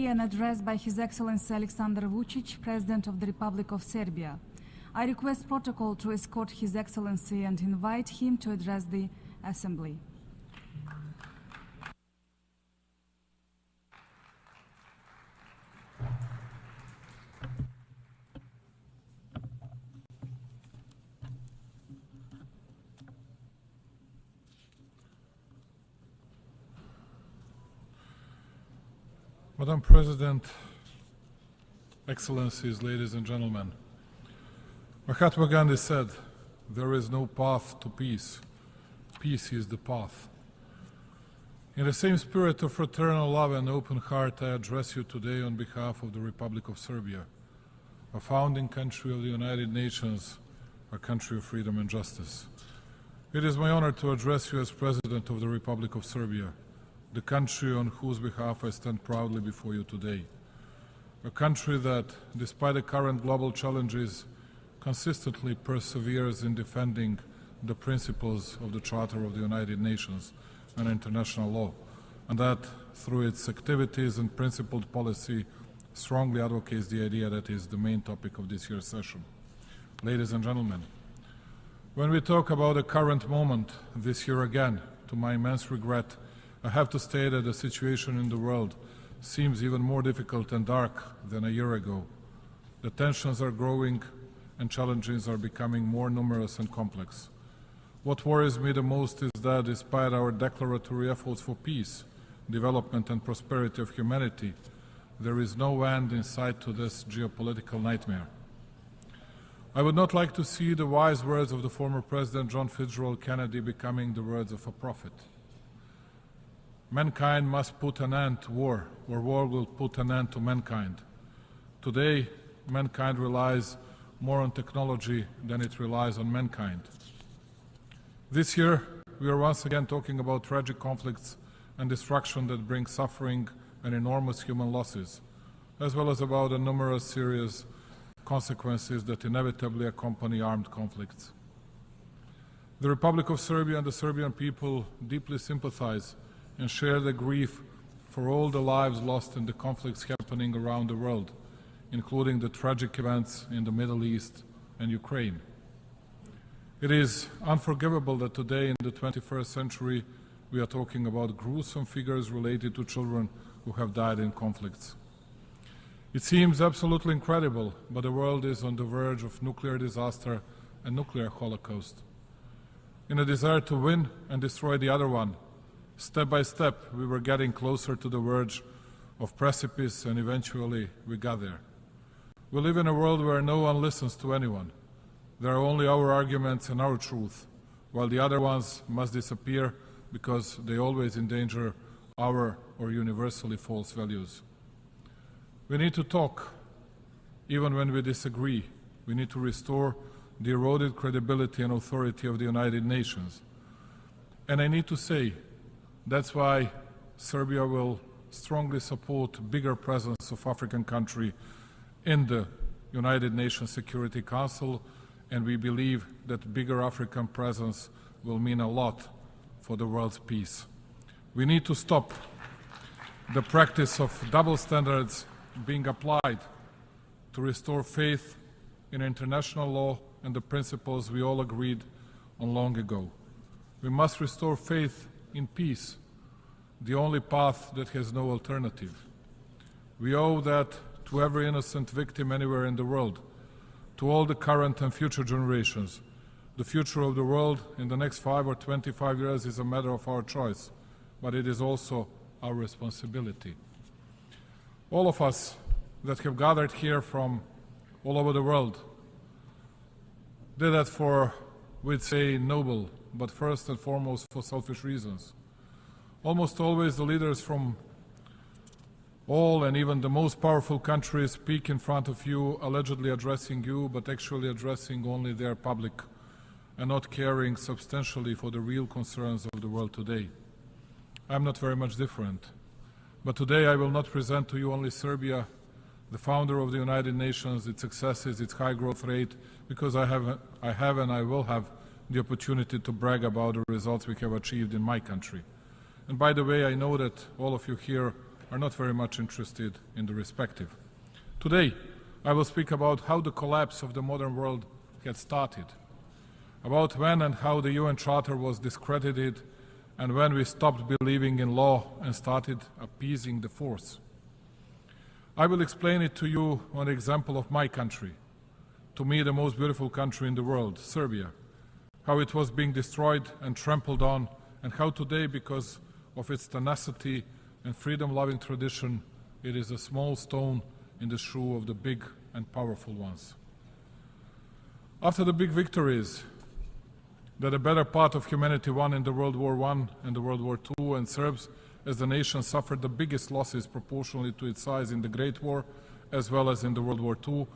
an address by His Excellency Alexander Vučić, President of the Republic of Serbia. I request protocol to escort His Excellency and invite him to address the Assembly. Madam President, Excellencies, ladies and gentlemen, Mahatma Gandhi said, "There is no path to peace. Peace is the path." In the same spirit of fraternal love and open heart, I address you today on behalf of the Republic of Serbia, a founding country of the United Nations, a country of freedom and justice. It is my honor to address you as President of the Republic of Serbia, the country on whose behalf I stand proudly before you today. A country that, despite the current global challenges, consistently perseveres in defending the principles of the Charter of the United Nations and international law, and that, through its activities and principled policy, strongly advocates the idea that is the main topic of this year's session. Ladies and gentlemen, when we talk about the current moment this year again, to my immense regret, I have to state that the situation in the world seems even more difficult and dark than a year ago. The tensions are growing and challenges are becoming more numerous and complex. What worries me the most is that despite our declaratory efforts for peace, development and prosperity of humanity, there is no end in sight to this geopolitical nightmare. I would not like to see the wise words of the former President John Fitzgerald Kennedy becoming the words of a prophet. Mankind must put an end to war, or war will put an end to mankind. Today, mankind relies more on technology than it relies on mankind. This year, we are once again talking about tragic conflicts and destruction that bring suffering and enormous human losses, as well as about the numerous serious consequences that inevitably accompany armed conflicts. The Republic of Serbia and the Serbian people deeply sympathize and share the grief for all the lives lost in the conflicts happening around the world, including the tragic events in the Middle East and Ukraine. It is unforgivable that today, in the 21st century, we are talking about gruesome figures related to children who have died in conflicts. It seems absolutely incredible, but the world is on the verge of nuclear disaster and nuclear holocaust. In a desire to win and destroy the other one, step by step, we were getting closer to the verge of precipice, and eventually we got there. We live in a world where no one listens to anyone. There are only our arguments and our truth, while the other ones must disappear because they always endanger our or universally false values. We need to talk, even when we disagree. We need to restore the eroded credibility and authority of the United Nations. And I need to say, that's why Serbia will strongly support bigger presence of African country in the United Nations Security Council, and we believe that bigger African presence will mean a lot for the world's peace. We need to stop the practice of double standards being applied to restore faith in international law and the principles we all agreed on long ago. We must restore faith in peace, the only path that has no alternative. We owe that to every innocent victim anywhere in the world, to all the current and future generations. The future of the world in the next 5 or 25 years is a matter of our choice, but it is also our responsibility. All of us that have gathered here from all over the world did that for, we'd say, noble, but first and foremost for selfish reasons. Almost always the leaders from all and even the most powerful countries speak in front of you, allegedly addressing you, but actually addressing only their public and not caring substantially for the real concerns of the world today. I'm not very much different. But today I will not present to you only Serbia, the founder of the United Nations, its successes, its high growth rate, because I have and I will have the opportunity to brag about the results we have achieved in my country. And by the way, I know that all of you here are not very much interested in the respective. Today, I will speak about how the collapse of the modern world had started, about when and how the UN Charter was discredited, and when we stopped believing in law and started appeasing the force. I will explain it to you on the example of my country, to me the most beautiful country in the world, Serbia, how it was being destroyed and trampled on, and how today, because of its tenacity and freedom-loving tradition, it is a small stone in the shoe of the big and powerful ones. After the big victories that a better part of humanity won in the World War I and the World War II, and Serbs as the nation suffered the biggest losses proportionally to its size in the Great War as well as in the World War II,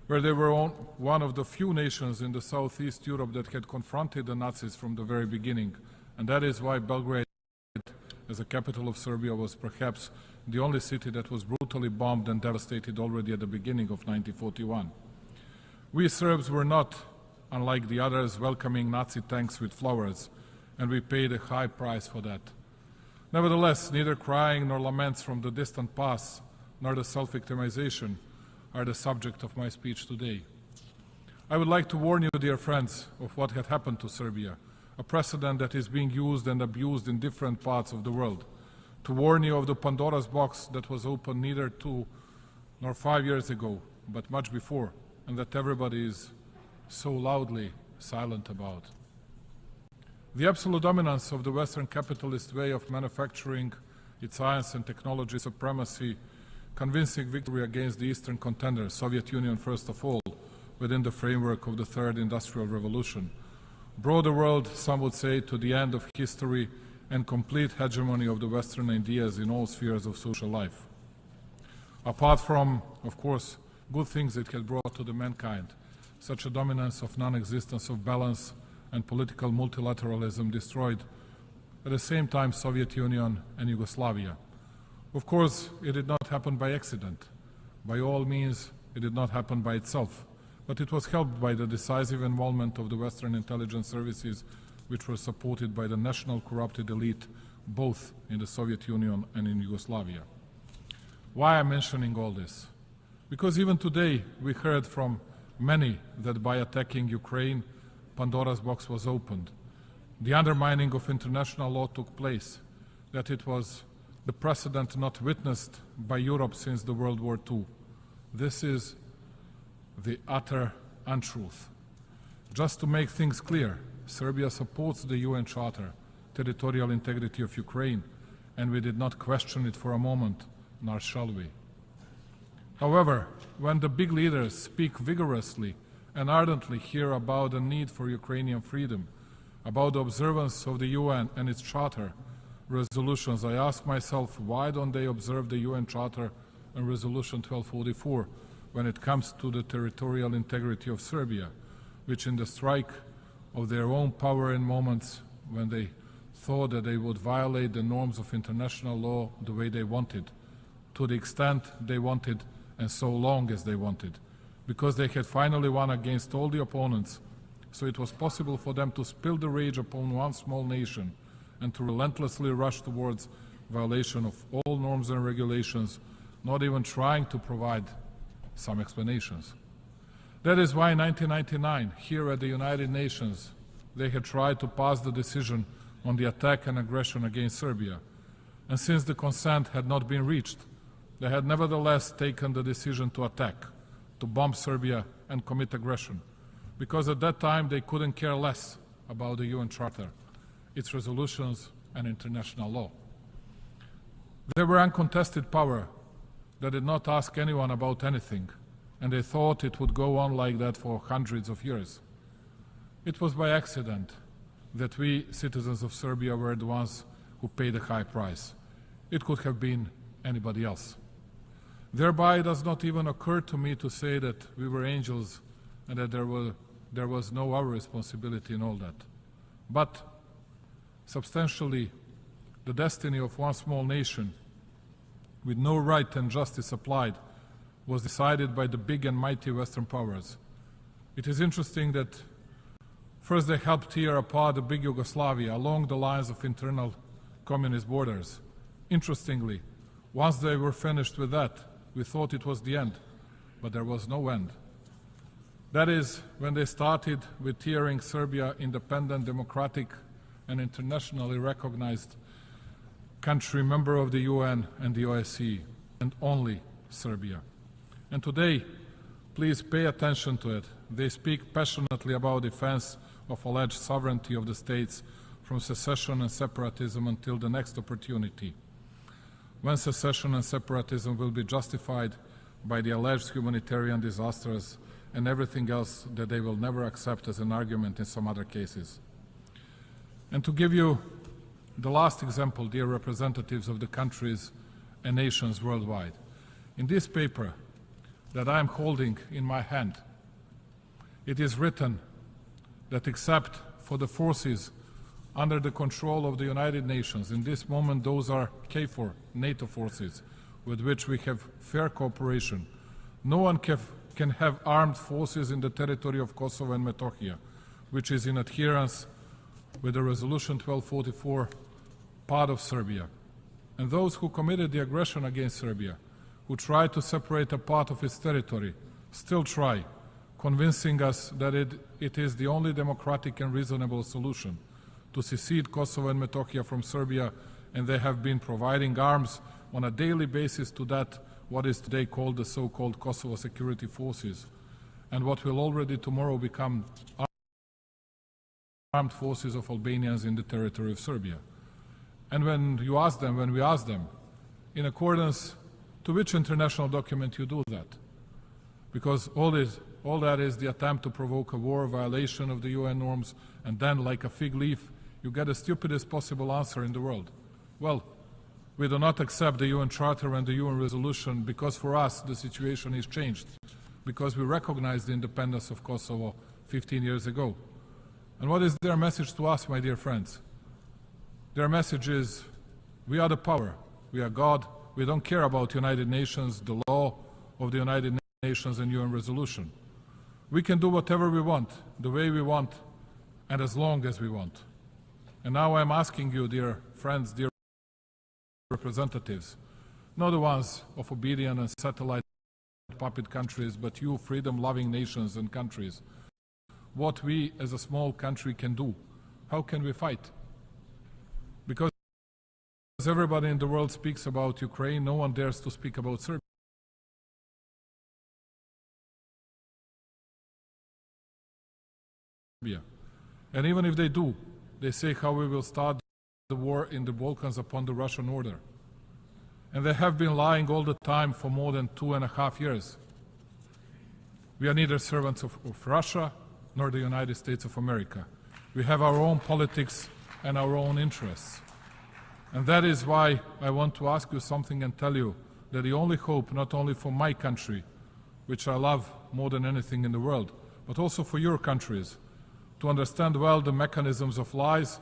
where they were one of the few nations in the Southeast Europe that had confronted the Nazis from the very beginning. And that is why Belgrade, as the capital of Serbia, was perhaps the only city that was brutally bombed and devastated already at the beginning of 1941. We Serbs were not, unlike the others, welcoming Nazi tanks with flowers, and we paid a high price for that. Nevertheless, neither crying nor laments from the distant past, nor the self-victimization are the subject of my speech today. I would like to warn you, dear friends, of what had happened to Serbia, a precedent that is being used and abused in different parts of the world. To warn you of the Pandora's box that was opened neither 2 nor 5 years ago, but much before, and that everybody is so loudly silent about. The absolute dominance of the Western capitalist way of manufacturing, its science and technology supremacy, convincing victory against the Eastern contenders, Soviet Union first of all, within the framework of the Third Industrial Revolution, brought the world, some would say, to the end of history and complete hegemony of the Western ideas in all spheres of social life. Apart from, of course, good things it had brought to the mankind, such a dominance of non-existence of balance and political multilateralism destroyed at the same time Soviet Union and Yugoslavia. Of course, it did not happen by accident. By all means, it did not happen by itself, but it was helped by the decisive involvement of the Western intelligence services, which were supported by the national corrupted elite, both in the Soviet Union and in Yugoslavia. Why am I mentioning all this? Because even today we heard from many that by attacking Ukraine, Pandora's box was opened. The undermining of international law took place, that it was the precedent not witnessed by Europe since the World War II. This is the utter untruth. Just to make things clear, Serbia supports the UN Charter, territorial integrity of Ukraine, and we did not question it for a moment, nor shall we. However, when the big leaders speak vigorously and ardently here about the need for Ukrainian freedom, about the observance of the UN and its Charter resolutions, I ask myself, why don't they observe the UN Charter and Resolution 1244 when it comes to the territorial integrity of Serbia, which in the strike of their own power in moments when they thought that they would violate the norms of international law the way they wanted, to the extent they wanted and so long as they wanted, because they had finally won against all the opponents, so it was possible for them to spill the rage upon one small nation and to relentlessly rush towards violation of all norms and regulations, not even trying to provide some explanations. That is why in 1999, here at the United Nations, they had tried to pass the decision on the attack and aggression against Serbia. And since the consent had not been reached, they had nevertheless taken the decision to attack, to bomb Serbia and commit aggression, because at that time they couldn't care less about the UN Charter, its resolutions and international law. They were uncontested power that did not ask anyone about anything, and they thought it would go on like that for hundreds of years. It was by accident that we, citizens of Serbia, were the ones who paid a high price. It could have been anybody else. Thereby, it does not even occur to me to say that we were angels and that there was no our responsibility in all that. But substantially, the destiny of one small nation, with no right and justice applied, was decided by the big and mighty Western powers. It is interesting that first they helped tear apart the big Yugoslavia along the lines of internal communist borders. Interestingly, Once they were finished with that, we thought it was the end, but there was no end. That is when they started with tearing Serbia independent, democratic, and internationally recognized country, member of the UN and the OSCE, and only Serbia. And today, please pay attention to it. They speak passionately about defense of alleged sovereignty of the states from secession and separatism until the next opportunity, when secession and separatism will be justified by the alleged humanitarian disasters and everything else that they will never accept as an argument in some other cases. And to give you the last example, dear representatives of the countries and nations worldwide, in this paper that I am holding in my hand, it is written that except for the forces under the control of the United Nations, in this moment those are KFOR, NATO forces, with which we have fair cooperation, no one can have armed forces in the territory of Kosovo and Metohija, which is in adherence with the Resolution 1244, part of Serbia. And those who committed the aggression against Serbia, who tried to separate a part of its territory, still try, convincing us that it is the only democratic and reasonable solution to secede Kosovo and Metohija from Serbia, and they have been providing arms on a daily basis to that what is today called the so-called Kosovo security forces, and what will already tomorrow become armed forces of Albanians in the territory of Serbia. And when we ask them, in accordance to which international document you do that? Because all that is the attempt to provoke a war, violation of the UN norms, and then, like a fig leaf, you get the stupidest possible answer in the world. Well, we do not accept the UN Charter and the UN resolution because for us the situation is changed, because we recognize the independence of Kosovo 15 years ago. And what is their message to us, my dear friends? Their message is, we are the power, we are God, we don't care about United Nations, the law of the United Nations and UN resolution. We can do whatever we want, the way we want, and as long as we want. And now I'm asking you, dear friends, dear representatives, not the ones of obedient and satellite puppet countries, but you freedom-loving nations and countries, what we as a small country can do. How can we fight? Because everybody in the world speaks about Ukraine, no one dares to speak about Serbia. And even if they do, they say how we will start the war in the Balkans upon the Russian order. And they have been lying all the time for more than 2.5 years. We are neither servants of Russia nor the United States of America. We have our own politics and our own interests. And that is why I want to ask you something and tell you that the only hope, not only for my country, which I love more than anything in the world, but also for your countries, to understand well the mechanisms of lies,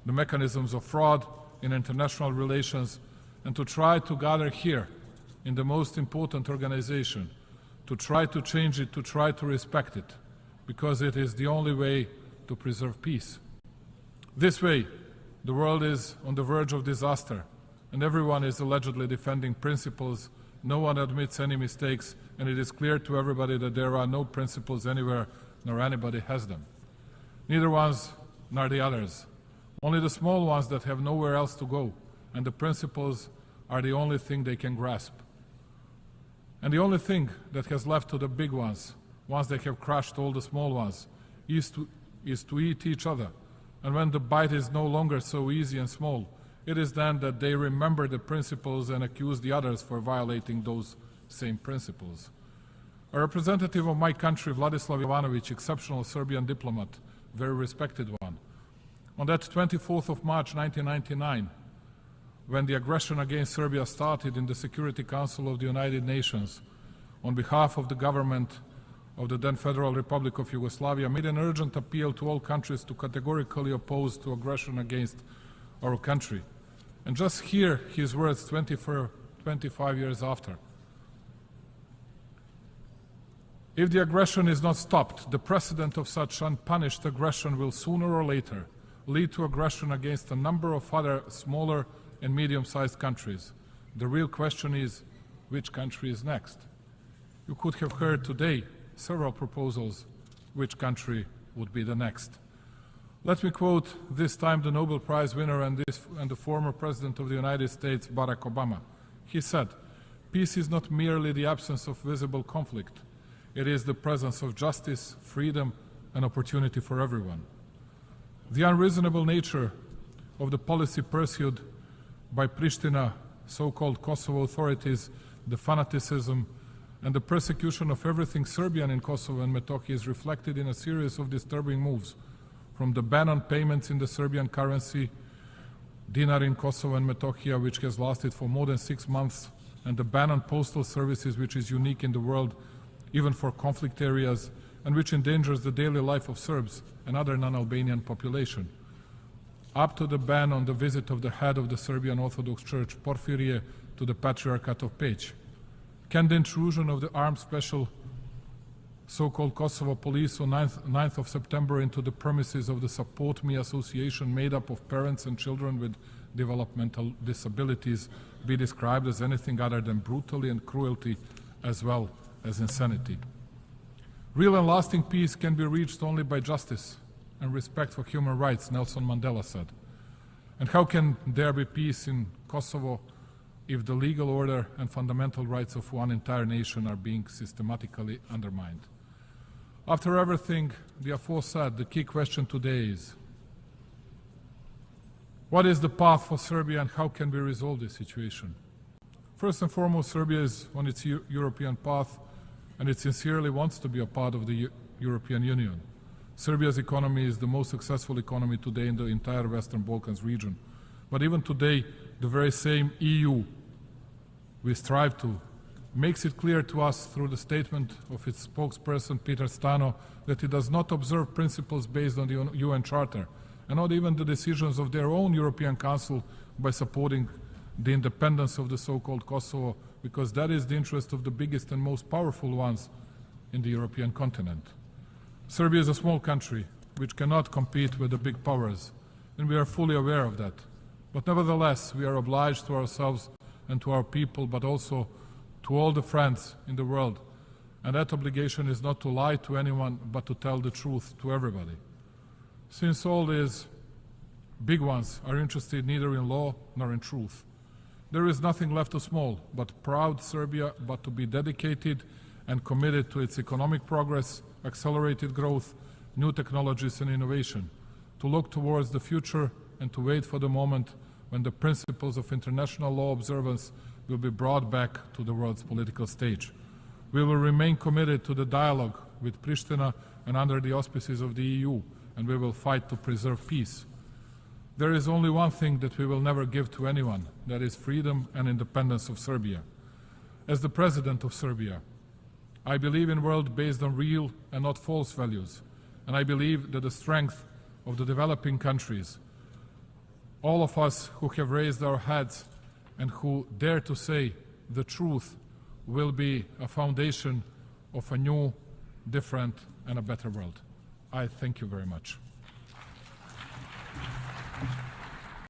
the mechanisms of fraud in international relations, and to try to gather here in the most important organization, to try to change it, to try to respect it, because it is the only way to preserve peace. This way, the world is on the verge of disaster, and everyone is allegedly defending principles. No one admits any mistakes, and it is clear to everybody that there are no principles anywhere, nor anybody has them. Neither ones nor the others. Only the small ones that have nowhere else to go, and the principles are the only thing they can grasp. And the only thing that has left to the big ones, once they have crushed all the small ones, is to eat each other. And when the bite is no longer so easy and small, it is then that they remember the principles and accuse the others for violating those same principles. A representative of my country, Vladislav Ivanovic, exceptional Serbian diplomat, very respected one, on that 24th of March 1999, when the aggression against Serbia started in the Security Council of the United Nations, on behalf of the government of the then Federal Republic of Yugoslavia, made an urgent appeal to all countries to categorically oppose to aggression against our country. And just hear his words 25 years after. If the aggression is not stopped, the precedent of such unpunished aggression will sooner or later lead to aggression against a number of other smaller and medium-sized countries. The real question is, which country is next? You could have heard today several proposals which country would be the next. Let me quote this time the Nobel Prize winner and the former President of the United States, Barack Obama. He said, "Peace is not merely the absence of visible conflict. It is the presence of justice, freedom, and opportunity for everyone." The unreasonable nature of the policy pursued by Pristina, so-called Kosovo authorities, the fanaticism and the persecution of everything Serbian in Kosovo and Metohija is reflected in a series of disturbing moves, from the ban on payments in the Serbian currency, dinar in Kosovo and Metohija, which has lasted for more than 6 months, and the ban on postal services, which is unique in the world, even for conflict areas, and which endangers the daily life of Serbs and other non-Albanian population, up to the ban on the visit of the head of the Serbian Orthodox Church, Porfirije, to the Patriarchate of Peć. Can the intrusion of the armed special so-called Kosovo police on 9th of September into the premises of the Support Me Association, made up of parents and children with developmental disabilities, be described as anything other than brutality and cruelty, as well as insanity? Real and lasting peace can be reached only by justice and respect for human rights, Nelson Mandela said. And how can there be peace in Kosovo if the legal order and fundamental rights of one entire nation are being systematically undermined? After everything the aforesaid, the key question today is, what is the path for Serbia and how can we resolve this situation? First and foremost, Serbia is on its European path and it sincerely wants to be a part of the European Union. Serbia's economy is the most successful economy today in the entire Western Balkans region. But even today, the very same EU we strive to makes it clear to us through the statement of its spokesperson, Peter Stano, that it does not observe principles based on the UN Charter, and not even the decisions of their own European Council by supporting the independence of the so-called Kosovo, because that is the interest of the biggest and most powerful ones in the European continent. Serbia is a small country which cannot compete with the big powers, and we are fully aware of that. But nevertheless, we are obliged to ourselves and to our people, but also to all the friends in the world. And that obligation is not to lie to anyone, but to tell the truth to everybody. Since all these big ones are interested neither in law nor in truth, there is nothing left to small but proud Serbia, but to be dedicated and committed to its economic progress, accelerated growth, new technologies and innovation, to look towards the future and to wait for the moment when the principles of international law observance will be brought back to the world's political stage. We will remain committed to the dialogue with Pristina and under the auspices of the EU, and we will fight to preserve peace. There is only one thing that we will never give to anyone, that is freedom and independence of Serbia. As the President of Serbia, I believe in a world based on real and not false values, and I believe that the strength of the developing countries, all of us who have raised our heads and who dare to say the truth, will be a foundation of a new, different, and a better world. I thank you very much.